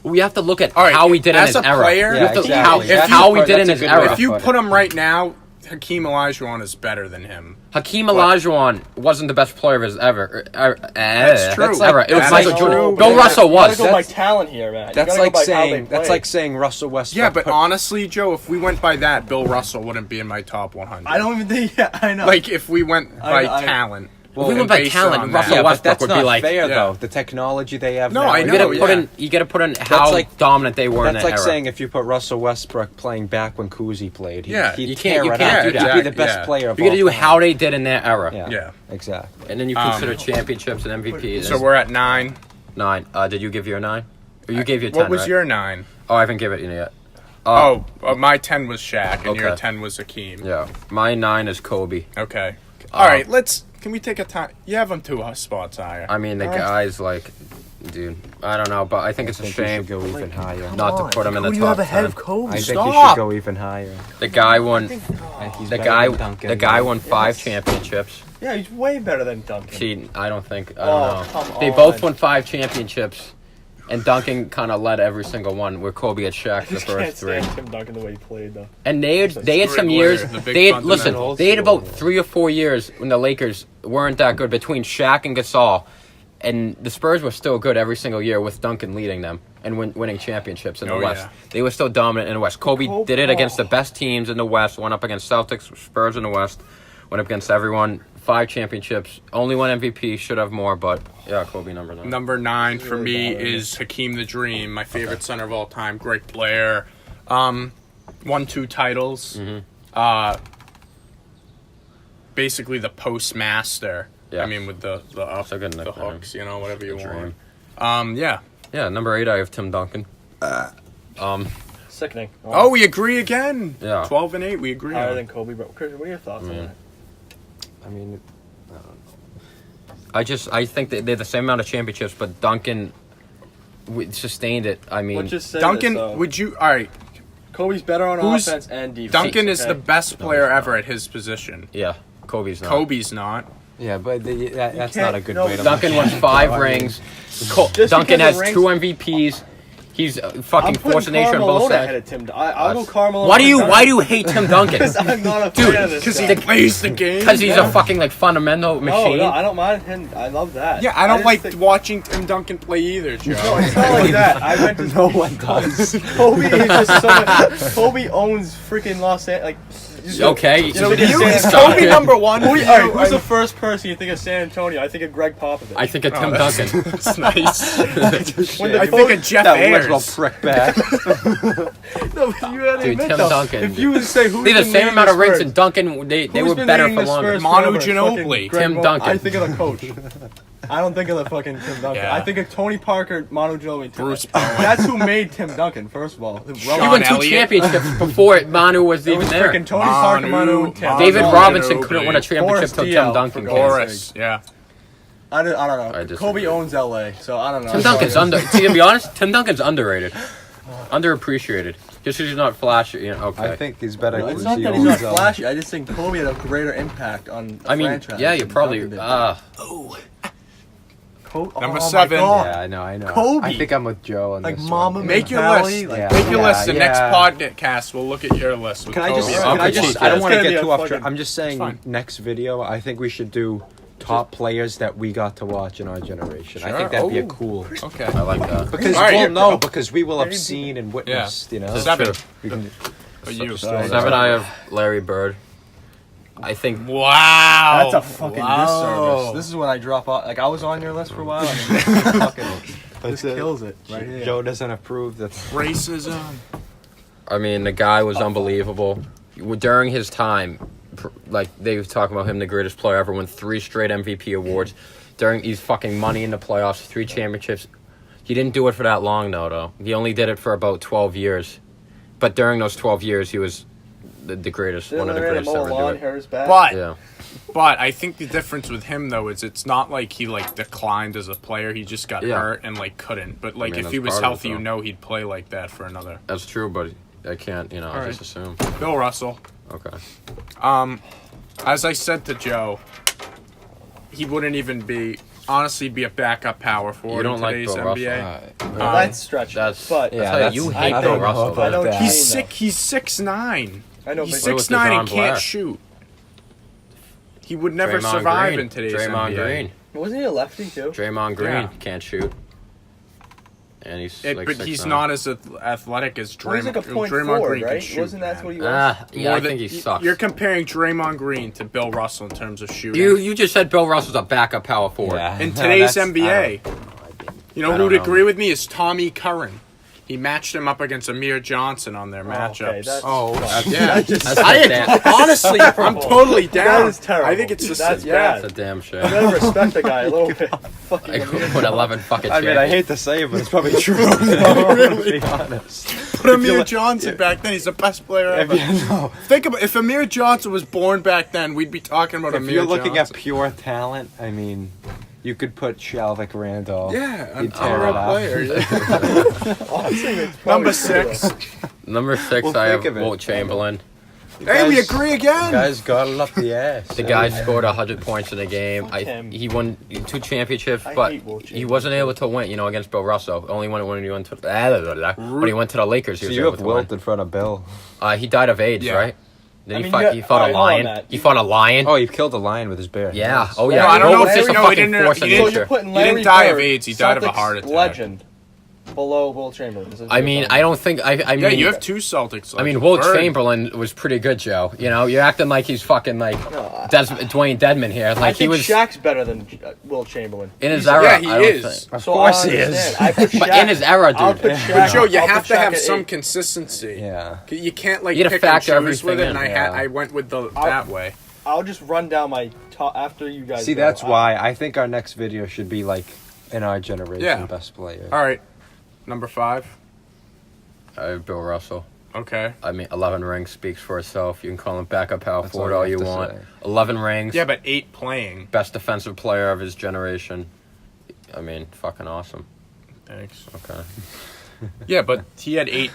We have to look at All right, how we did in as his a era. player- We have to- Yeah, how, exactly. how we That's did in a his good way era. to if you put put it. him right now, Hakeem Olajuwon is better than him. Hakeem Olajuwon wasn't the best player of his ever. That's true. That's ever. It was That Michael is Jordan. true, Bill but Russell You gotta was. go by That's- talent here, man. You That's gotta go like by how they saying play. Russell Westbrook. Yeah, but put- honestly, Joe, if we went by that, Bill Russell wouldn't be in my top 100. I don't even think. Yeah, I know. Like, if we went by I- talent. If we and went by based talent, on Russell that. yeah, but Westbrook that's would be not like- fair Yeah. though. The technology they have No, now. I You know. gotta put yeah. in. You gotta put in how like- dominant they were in That's that like era. saying if you put Russell Westbrook playing back when Cousy played, Yeah, he'd you tear can't it do up. that. He'd be the Exactly, best yeah. player of you gotta all do time. how they did in their era, Yeah, Yeah. exactly. and then you consider championships and MVPs. So we're at 9. 9. Did you give your 9? Or you gave your 10? What was right? your 9? Oh, I haven't given it yet. My 10 was Shaq, and your Okay. 10 was Hakeem. Yeah, my 9 is Kobe. Okay. All right, can we take a time? You have them 2 spots higher. I mean, the guy's like, dude, I don't know, but I think it's a I think you shame should go even higher. not to put him in the Who do top you have ahead 10. of Kobe? I think you should Stop. go even higher. The guy won. He's The better guy. than Duncan. The guy won 5 Yes. championships. Yeah, he's way better than Duncan. See, I don't think. I Oh, don't know. come They on. both won 5 championships, and Duncan kind of led every single one. Where Kobe had Shaq I the just can't first 3. stand Tim Duncan the way he played, though. And they had some Great years. player, the big They had listen. fundamental. They had about 3 or 4 years when the Lakers weren't that good between Shaq and Gasol, and the Spurs were still good every single year with Duncan leading them and winning championships in the Oh, West. yeah. They were still dominant in the West. Kobe Oh, did it against the oh. best teams in the West. Went up against Celtics, Spurs in the West. Went up against everyone. 5 championships. Only one MVP. Should have more, but yeah, Kobe number 9. Number 9 for Really me bothering me. is Hakeem the Dream, my favorite center of all time. Great player. Won 2 titles. Mm-hmm. Basically the postmaster. Yeah. I mean, with the up, a good the nickname. hooks, whatever you The want. Dream. Yeah. Yeah, number 8, I have Tim Duncan. Sickening. Oh, we agree again. Yeah. 12-8. We agree. Higher on. than Kobe. Bro. Christian, what are your thoughts on that? I mean, I think that they're the same amount of championships, but Duncan sustained it. I mean, Let's just say Duncan, this, though. would you? All right. Kobe's better on Who's- offense and defense. Duncan is okay? the best player ever at his position. yeah, Kobe's not. Kobe's not. yeah, but that's can't- not a good no, way to Duncan look won at it. 5 I mean, rings. Just Duncan because has of rings- 2 MVPs. He's I'm fucking putting forcing the nation on Karl both Malone ahead sides. of Tim. I'll go Carmelo. Why do you hate Tim Duncan? Because I'm not a Dude, fan of this Because guy. he plays the game. Because he's a fucking like fundamental machine. No, I don't mind him. I love that. Yeah, I don't just like think- watching Tim Duncan play either, Joe. No, it's not like that. I went to No one does. Kobe is just so much. Kobe owns freaking Los Angeles. Like, Okay, You so know, To you, San is Antonio. Kobe number one? Who, for all you? right, who's the first person you think of San Antonio? I think of Greg Popovich. I think of Tim Oh, Duncan. That's nice. When the I think of Jeff that Ayers. little prick back. No, but you had to Dude, admit, Tim though, Duncan. If you would say who's They had the been same leading amount of the rings, Spurs, and Duncan, they who's were been better leading for the longer. Spurs Manu forever? Ginobili. Fucking Tim Greg Duncan. I think of the coach. I don't think of the fucking Tim Duncan. Yeah. I think of Tony Parker, Manu Ginobili. Bruce Tim. Bowen. That's who made Tim Duncan. First of all, He Sean won 2 Elliott. championships before Manu was it even was there. freaking Tony Parker, Manu, and Tim. David Manu Robinson Ginobili. couldn't win a championship Boris till Diaw, Tim Duncan for came. God's Boris, yeah. I don't know. I disagree. Kobe owns LA, so I don't know. Tim Duncan's to be honest, Tim Duncan's underrated. Underappreciated. Just because he's not flashy. You know, okay. I think he's better. It's because not he that he's not owns them. flashy. I just think Kobe had a greater impact on a I mean, franchise. yeah, you than probably. Duncan did. Number my 7. God. Yeah, I know. Kobe. I think I'm with Joe on Like this Mama one. Make your Mentality, list. like- Yeah. Make your list. The Yeah. next podcast, we'll look at your list. With Can I just? Kobe. Can I Okay, just? cheap, I don't yeah. want to It's gonna get be too a off track. fucking- I'm just saying. fine. Next video, I think we should do top players that we got to watch in our generation. I Sure. think that'd be a Oh. cool. Okay. I like that. Because All right, we'll here- know because we will have seen and witnessed. You know. That's 7. true. We can, For you. Sorry. 7, I have Larry Bird. I think. Wow. That's a fucking disservice. This is when I drop off. Like I was on your list for a while. And this kills it right here. Joe doesn't approve that. Racism. I mean, the guy was unbelievable. During his time, like, they were talking about him, the greatest player ever, won 3 straight MVP awards. During he's fucking money in the playoffs, 3 championships. He didn't do it for that long, though. He only did it for about 12 years. But during those 12 years, he was the greatest, one of the greatest ever to do it. Hair is back. Yeah. But I think the difference with him though is it's not like he like declined as a player. He just got Yeah. hurt and like couldn't. But like mean, if he that's was part of it, healthy, though. you know he'd play like that for another. That's true, but I can't, I right. just assume. Bill Russell. Okay. As I said to Joe, he wouldn't even honestly be a backup power forward You don't in like today's Bill NBA. That's stretching. That's. But I tell you, you hate I Bill don't know Russell. about but- that. He's I know. sick. He's 6'9". I know, He's but with 6'9" and Dejoun can't Blair. shoot. He would never Draymond survive Green. in today's Draymond NBA. Green. wasn't he a lefty too? Draymond Green Yeah. can't shoot. And he's like But he's 6'9". not as athletic as Well, he's Draymond. like a point Draymond forward, Green can right? shoot. Wasn't that what he was? Yeah, More I than- think he sucks. You're comparing Draymond Green to Bill Russell in terms of shooting. You just said Bill Russell's a backup power forward. Yeah. in No, today's that's- NBA, you know I who'd don't know. agree with me is Tommy Curran. He matched him up against Amir Johnson on their matchups. that's- Yeah. That's I a damn, honestly, I'm totally down. That is terrible. I think it's just That's yeah. bad. that's a damn shame. You gotta respect the guy a little bit. Fucking I could put 11 fucking I mean, I champions. hate to say it, but it's probably true. To be honest. But Amir Johnson back then, he's the best player If ever. you know, Think about if Amir Johnson was born back then, we'd be talking about if Amir you're looking Johnson. at pure talent, I mean, you could put Shalvik Randolph. Yeah, He'd an tear it honorable up. player. honestly, it's probably Number true, though. 6. Number 6, Well, I think have of it. Wilt Chamberlain. Hey, we Guys- agree again. Guys got it up the ass. The guy scored 100 points in a game. Fuck him. He won 2 championships, I but hate Wilt he Chamberlain. wasn't able to win, against Bill Russell. Only won it when he went to when he went to the Lakers. He So was you able have to Wilt win. in front of Bill. He died of AIDS, Yeah. right? Then I he mean, fought. yeah, He fought a alright, hold on, lion. Matt. He fought a lion. Oh, he killed a lion with his bare Yeah. hands. Oh yeah. No, I don't Wilt know was if just a no, he fucking didn't- force he of didn't- So nature. you're putting He Larry didn't die of Bird, AIDS, he died of a Celtics heart attack. Legend below Will Chamberlain. This is I mean, I don't think. I Yeah, mean, you have 2 Celtics. I mean, legends. Wilt Bird. Chamberlain was pretty good, Joe. You're acting like he's fucking like No, Dwayne Dedman here. I Like he think was Shaq's better than Will Chamberlain. in his He's- era. Yeah, he I don't is. think. Of So course I he is. understand. I put But Shaq- in his era, I'll dude. put But Shaq- Joe, you I'll have put to Shaq have at some 8. consistency. Yeah. You can't like You gotta pick and factor choose with it, everything and in. Yeah. I went with that way. I'll just run down my top after you guys. See, go. that's why I think our next video should be like in our generation Yeah. best player. All right, number 5. I have Bill Russell. Okay. I mean, 11 rings speaks for itself. You can call him backup power That's forward all all you you have to want. say. 11 rings. Yeah, but 8 playing. Best defensive player of his generation. I mean, fucking awesome. Thanks. Okay. Yeah, but he had 8.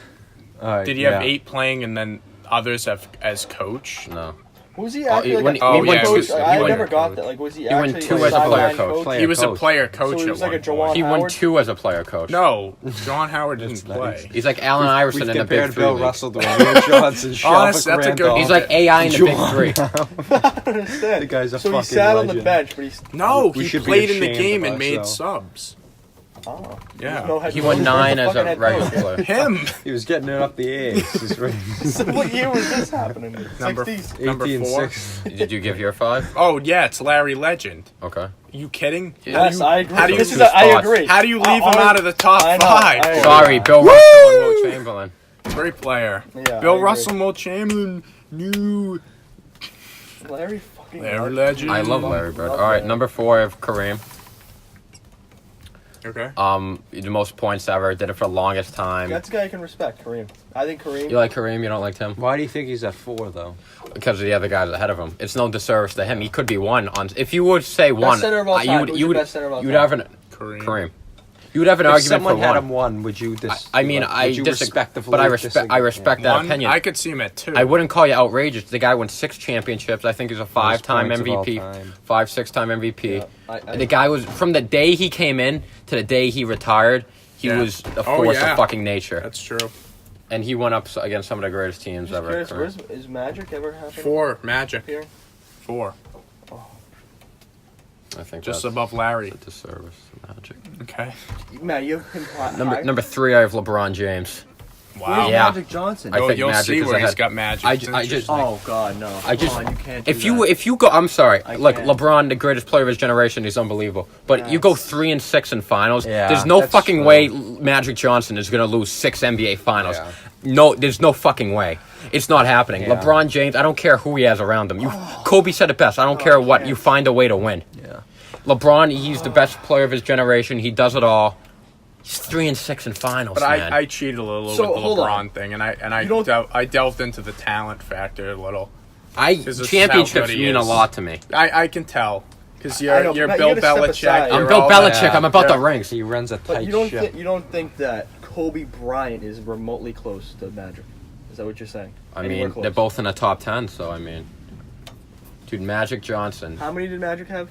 All right, Did he have yeah. 8 playing and then others have as coach? No. Was he Oh, actually he like won- a he won coach? two- I he won- never got that. Like, was he won actually two like as a player sideline coach. Player He was a coach. player coach So he at was like one a Jawan point. He won Howard? 2 as a player coach. No, John Howard didn't That's play. nice. He's like Allen Iverson We've in the Big compared 3 Bill league. Russell to Amir Johnson, Honest, Shelby that's a good- Randolph. He's like AI in the Big Juwan 3. I don't understand. The guy's a so he fucking sat on the legend. bench, but he's No, We he should be played in the ashamed game of and made ourselves. subs. oh, Yeah. there's no head He coach. won Where's 9 the as fucking a head regular coach? player. Him. He was getting it up the A's. He's right. So what year was this happening? Number 60s. Number 4. 18-6. Did you give your 5? Oh yeah, it's Larry Legend. Okay. You kidding? Yeah. Yes, I agree. how do you- this is Two I spots. agree. How do you leave him I- out of the top I know, 5? I agree. Sorry, Bill Russell and Will Chamberlain. Great player. Yeah, I Bill agree. Russell, Mo Chamberlain, new Larry fucking Larry Bird. Legend. I love Larry Bird. Love All right, Larry. number 4, I have Kareem. Okay. The most points ever. Did it for the longest time. That's a guy I can respect, Kareem. I think Kareem. You like Kareem? You don't like Tim? Why do you think he's at 4 though? Because of the other guys ahead of him. It's no disservice to him. He could be 1 on. If you would say 1, center of all time. you would Who's you your would best center of all you'd time? have an Kareem. Kareem. You would have an If argument someone for had 1. him 1, would you I mean, I would you disagree, respectfully but I respect disagree? that 1, opinion. I could see him at 2. I wouldn't call you outrageous. The guy won 6 championships. I think he's a 5-time points of all MVP, time. 5-6-time MVP. Yeah, I- The guy was from the day he came in to the day he retired. He Yeah. was a Oh, force yeah. of fucking nature, That's true. and he went up against some of the greatest teams Just ever. curious, where's, is Magic ever happened 4 Magic. here? 4, I think just that's above Larry. a disservice to Magic. Okay. Matt, you can plot Number 3, I have LeBron James. Wow. Yeah. Magic Johnson. I think You'll Magic see is where he's ahead. got Magic. I It's just- interesting. Oh God, no! I just- Come on, you can't. Do If that. you go, I'm sorry. I Look, can't. LeBron, the greatest player of his generation, he's unbelievable. But you go Yes. 3-6 in finals. Yeah, there's no that's fucking true. way Magic Johnson is gonna lose 6 NBA finals. Yeah. No, there's no fucking way. It's not happening. Yeah. LeBron James, I don't care who he has around him. Kobe said it best. I don't care what. yes. You find a way to win. Yeah. LeBron, he's the best player of his generation. He does it all. He's 3-6 in finals, But man. I cheated a little So, with the hold LeBron on. thing, and I You don't- I delved into the talent factor a little. This is Championships how good he mean a is. lot to me. I can tell because I you're know, you're Matt, Bill you gotta Belichick. step aside. I'm you're Bill all Belichick. that. I'm about Yeah. the rings. He runs a But tight you don't ship. you don't think that Kobe Bryant is remotely close to Magic? Is that what you're saying? I Anywhere mean, close? they're both in the top 10, so I mean, dude, Magic Johnson. How many did Magic have?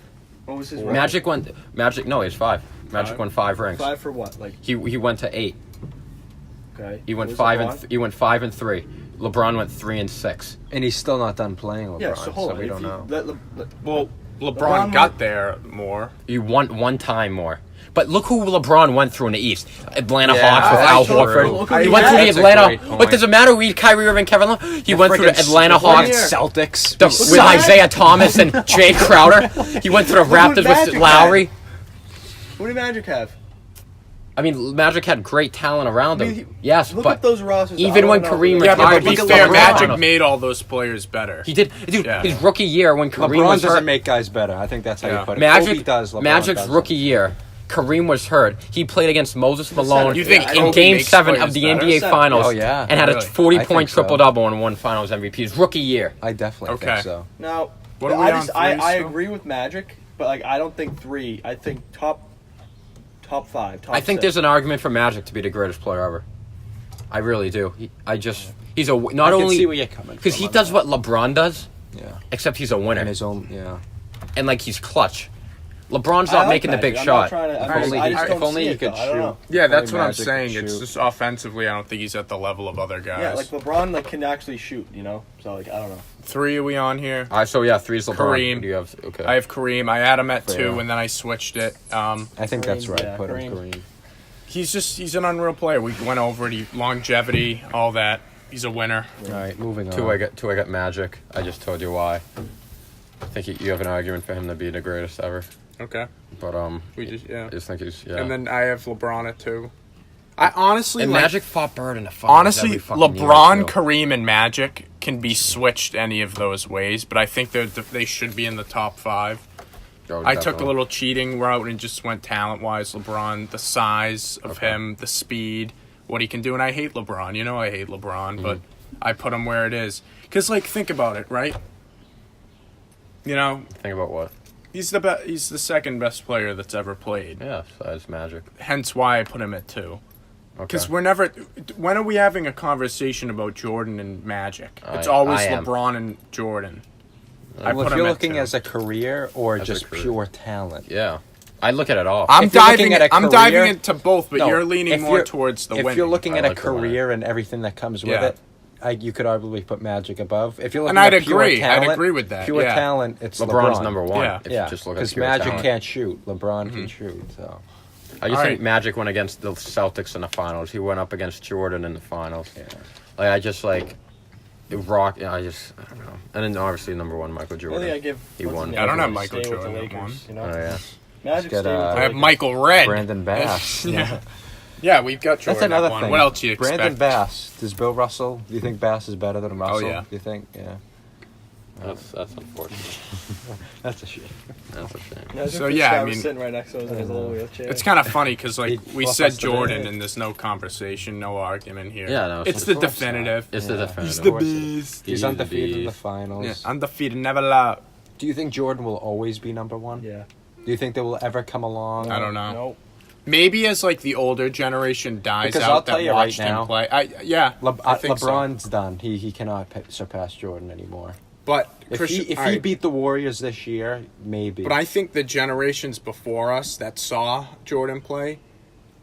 What was his record? Magic won. Magic, no, he's 5. Magic 5? won 5 rings. 5 for what? Like He went to 8. okay. He went Was 5 LeBron? and he went 5 and 3. LeBron went 3-6. And he's still not done playing LeBron, Yeah. So hold on. we If don't you know. Well, LeBron LeBron got went- there more. He won 1 time more. But look who LeBron went through in the East. Atlanta Yeah, Hawks with that's Al true. Horford. Look He who he went through had. the That's a Atlanta. great point. What does it matter? We Kyrie Irving, Kevin Love. He went through the Atlanta Hawks Celtics. with Isaiah Thomas and Jay Crowder. He went through the Look who Raptors with Magic Lowry. What did Magic have? I mean, Magic had great talent around I him. mean, yes, Look but at those rosters. even I when don't know. Kareem Yeah, retired, but to be look at fair, LeBron. Magic made all those players better. He did, dude. Yeah. His rookie year when Kareem LeBron was doesn't hurt. make guys better. I think that's how Yeah. you put it. Magic Kobe does. LeBron Magic's doesn't. rookie year, Kareem was hurt. He played against Moses Malone You think in Kobe Game makes 7 players of the better? NBA Finals. Oh, yeah. and had a Really? 40-point so. triple-double and won Finals MVP. His rookie year. I definitely Okay. think so. Now, What are we I on just three I still? agree with Magic, but like I don't think 3. I think top 5. Top I think 6. there's an argument for Magic to be the greatest player ever. I really do. He's a not I can only see where you're coming because from he on does that. what LeBron does, Yeah. except he's a winner And his own. Yeah. and like he's clutch. LeBron's I not like making the Magic. big I'm shot. not trying to, If I only just, I he- just if don't only see he it, could though. I don't shoot. know. Yeah, that's Only what I'm Magic saying. can It's shoot. just offensively, I don't think he's at the level of other guys. Yeah, like LeBron like can actually shoot, you know. So like I don't know. 3 are we on here? So yeah, 3's LeBron. Kareem. Who do you have? Okay. I have Kareem. I had him at 2, Yeah. and then I switched it. I think that's Kareem, right. yeah, Put him Kareem. Kareem. He's an unreal player. We went over it. Longevity, all that. He's a winner. All right, moving on. 2 I got Magic. I just told you why. I think you have an argument for him to be the greatest ever. Okay. But We just I just think he's yeah. And then I have LeBron at 2. I honestly And like, Magic fought Bird in the finals. honestly every fucking year, LeBron, too. Kareem, and Magic can be switched any of those ways, but I think they should be in the top 5. Oh, I took a definitely. little cheating route and just went talent-wise. LeBron, the size of Okay. him, the speed, what he can do. And I hate LeBron. You know I hate LeBron, but I put him where it is. Because, like, think about it, right? You know, Think about what? he's the second best player that's ever played. Yeah, besides Magic. Hence why I put him at 2. Okay. Because we're never. When are we having a conversation about Jordan and Magic? It's I always am. LeBron and Jordan. I Well, put if him you're at looking 2. as a career or As a just career. pure talent. Yeah. I look at it all. I'm If you're looking diving. at a I'm diving career- into both, but No, you're leaning if more you're- towards the If winning. you're looking I at a like the winner. career and everything that comes with Yeah. it, you could arguably put Magic above. If you're looking And I'd at pure agree. talent, I'd agree with that, Pure yeah. talent, it's LeBron's LeBron. number 1. Yeah. If Yeah, you just look at because pure Magic talent. can't shoot. LeBron can shoot. So I just All think right. Magic went against the Celtics in the finals. He went up against Jordan in the finals. yeah. Like I just like it rock. Yeah, I don't know. And then obviously number 1, Michael I Jordan. think I give. He what's won. his I don't name, have Michael stay with the Jordan at Lakers, 1. You know? Oh yeah. Magic Let's stayed get, with the I have Lakers. Michael Red. Brandon Bass. Yeah, we've got Jordan That's another at 1. thing. What else do you expect? Brandon Bass. Does Bill Russell? Do you think Bass is better than Russell? yeah. Do you think? Yeah. That's unfortunate. That's a shame. That's a shame. Yeah, So, yeah, I was mean- sitting right next to us in his little wheelchair. It's kind of funny because, like, He we fluffed said us to Jordan, bed. and there's no conversation, no argument here. Yeah, no, It's of the course not. definitive. It's the Yeah. definitive. He's the course it is. best. He's the undefeated in the beast. finals. Yeah, undefeated, never lost. Do you think Jordan will always be number 1? Yeah. Do you think there will ever come along? I don't know. Nope. Maybe as, like, the older generation dies Because out I'll tell that you right watched now, him play. I think so. LeBron's done. He cannot surpass Jordan anymore. But If he beat the Warriors this year, maybe. But I think the generations before us that saw Jordan play,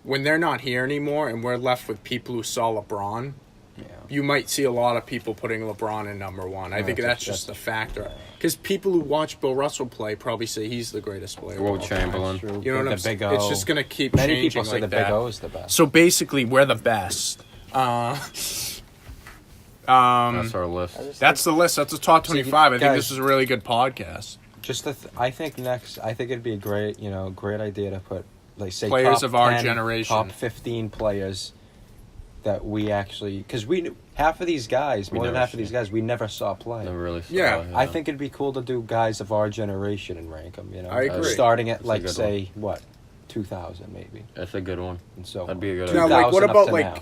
when they're not here anymore and we're left with people who saw LeBron, yeah. you might see a lot of people putting LeBron in number 1. I think that's just a factor. Because people who watch Bill Russell play probably say he's the greatest player. Will of all time. Chamberlain. True. You know what The I'm saying? Big O. It's just going to keep Many changing people say like the that. Big O is the best. So basically, we're the best. That's our list. That's the list. That's the top 25. I think guys- this is a really good podcast. I think next. I think it'd be a great idea to put, like, say, Players top of our 10, generation. top 15 players that we actually, because we knew half of these guys, more than never half of these guys, we never saw play. Never really saw, Yeah. I think it'd be cool to do guys of our generation and rank them. I agree. Starting at a like good say what, 2000 maybe, That's a good one. and so That'd be a good Now, idea. like, what 2000 up about to like, now.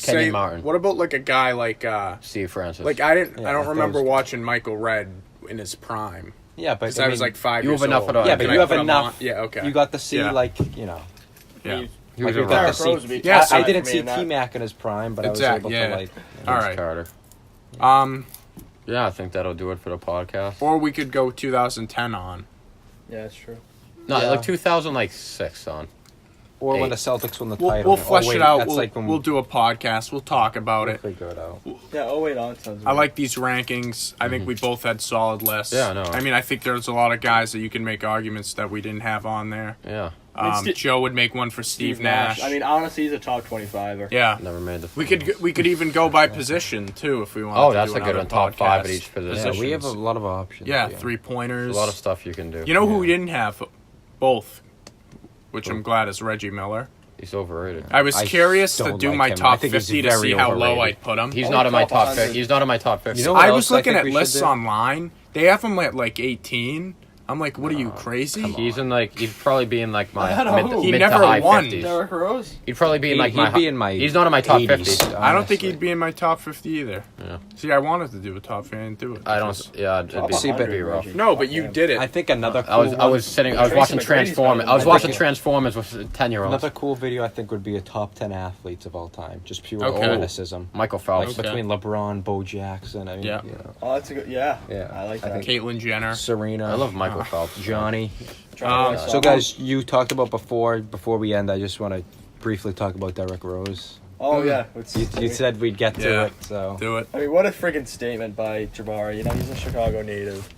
Kenny say, Martin. what about like a guy like, Steve Francis. like I don't Yeah, remember those- watching Michael Red in his prime. Yeah, but Because I was like 5 you years have enough old. of the- yeah, but Can you I have put him enough. on? Yeah, okay. You got to see Yeah. like Yeah. He was like a you got rock. to Derrick Rose see. would be I top didn't for me see in that. T-Mac in his prime, but I was Exactly, able yeah. to like. All Vince right. Carter. Yeah, I think that'll do it for the podcast. Or we could go 2010 on. Yeah, that's true. No, Yeah. like 2006 on. Or when Eight. the Celtics won the We'll, title. we'll flesh wait, it out. That's We'll, like when we'll do a podcast. We'll talk about we'll it. figure it out. Yeah, oh wait, on sounds I like these rankings. I think we both had solid lists. Yeah, I know. I mean, I think there's a lot of guys that you can make arguments that we didn't have on there. Yeah. Joe would make one for Steve Nash. I mean, honestly, he's a top 25er. yeah. Never made the We could even go by position too if we want. Oh, to that's do a good another one. Top 5 at podcast. each position. Yeah, we have a lot of options. Yeah, here. 3-pointers. A lot of stuff you can do. You know who we didn't have? Both, which I'm glad is Reggie Miller. He's overrated. I was I curious to don't do like my him. I top think he's 50 to very see how low overrated. I'd put him. He's Only not in my top top 100. 50. He's not in my top 50. You know what I else was looking think at we should lists do? online. They have him at like 18. I'm like, what are you crazy? He's in like he'd probably be in like my I don't mid, know. He mid never to high won. 50s. Derrick Rose? He'd probably be in like He'd be in my He's not in my top 80s, 50. I don't think honestly. he'd be in my top 50 either. Yeah. See, I wanted to do a top 50 and do it. I don't. Yeah, it'd be, See, but- it'd be rough. No, but you did it. I think another cool I was one- sitting. I was Tracy watching McGrady's Transformers. better I was than watching Michael. Transformers with 10-year-olds. Another cool video I think would be a top 10 athletes of all time, just pure Okay. athleticism. Michael Like Phelps. Okay. between LeBron, Bo Jackson, I mean, Yeah. you know, Oh, that's a good. Yeah. Yeah. I like I that. think- Caitlyn Jenner. Serena. I love Michael Phelps. Johnny. So, guys, you talked about before we end, I just want to briefly talk about Derrick Rose. Oh yeah. It's- You said we'd get to Yeah. it, so. do it. I mean, what a freaking statement by Jabari. You know, he's a Chicago native.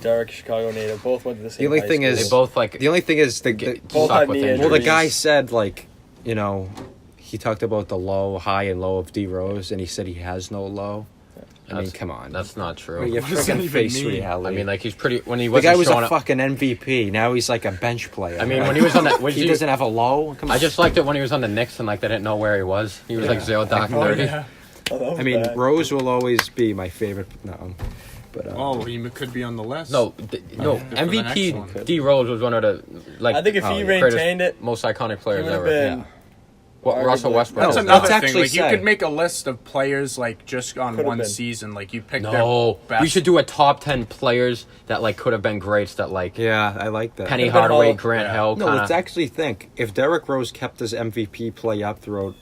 Derek, Chicago native. Both went to the same. only high thing school. is- They both like. The only thing is, Both suck had with knee injuries. well, the injuries. guy said, like, you know, he talked about the high and low of D Rose, and he said he has no low. I mean, That's- come on. That's not true. Well, your What does that freaking even face mean? reality. I mean, like he's pretty. When he the wasn't guy was showing a up. fucking MVP. Now he's like a bench player. I mean, when he was on that, he doesn't have a low. Come on. I just liked it when he was on the Knicks and like they didn't know where he was. He was like zero dark and Oh, dirty. yeah. Oh, that was I mean, bad. Rose will always be my favorite. No, but Oh, he could be on the list. No, no. Good for the next MVP one. D Rose was one of the like I think if he yeah. maintained it, most iconic he players would have ever. been. Yeah. Russell Westbrook. That's No, another let's thing. actually Like you say- could make a list of players like just on Could've one been. season. Like you pick No, their best. we should do a top 10 players that like could have been greats. That like Yeah, I like that. Penny Could've been Hardaway, Hall- Grant yeah. Hill. No, Kinda, let's actually think. If Derrick Rose kept his MVP play up throughout,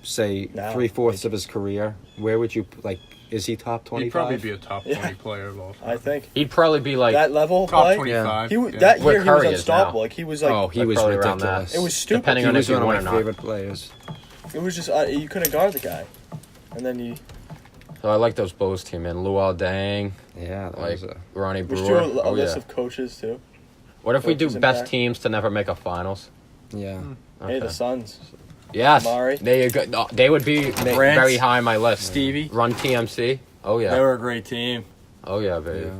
say, Now, 3/4 of his career, where would you like? Is he top 25? He'd probably be a top 20 Yeah. player of all time. I think he'd probably be like that level of Top play. 25. He yeah. that Where year he was Curry is unstoppable. now. Like he was like Oh, he like, was probably around that. ridiculous. it was stupid. Depending He on was if you one of win my or not. favorite players. It was just you couldn't guard the guy, and then you So I like those Bulls team, man. Luol Deng, Yeah, that like was a, Ronnie we should Brewer. do a Oh list yeah. of coaches too. What if we do coaches best impact. teams to never make a finals? yeah. Hey, the Suns. Yes. Amari. There you go. No, they would be very high on my list. Stevie. Run TMC. Oh They yeah. were a great team. Oh yeah, baby. Yeah.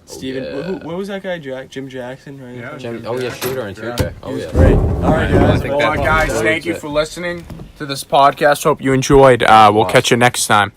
Steven, yeah. what was that guy? Jim Jackson, right? Yeah. Jim, oh yeah, shooter in 2K. Oh yeah. Great. All right, guys. think Well, that guys, probably thank you does it. for listening to this podcast. Hope you enjoyed. We'll catch you next time.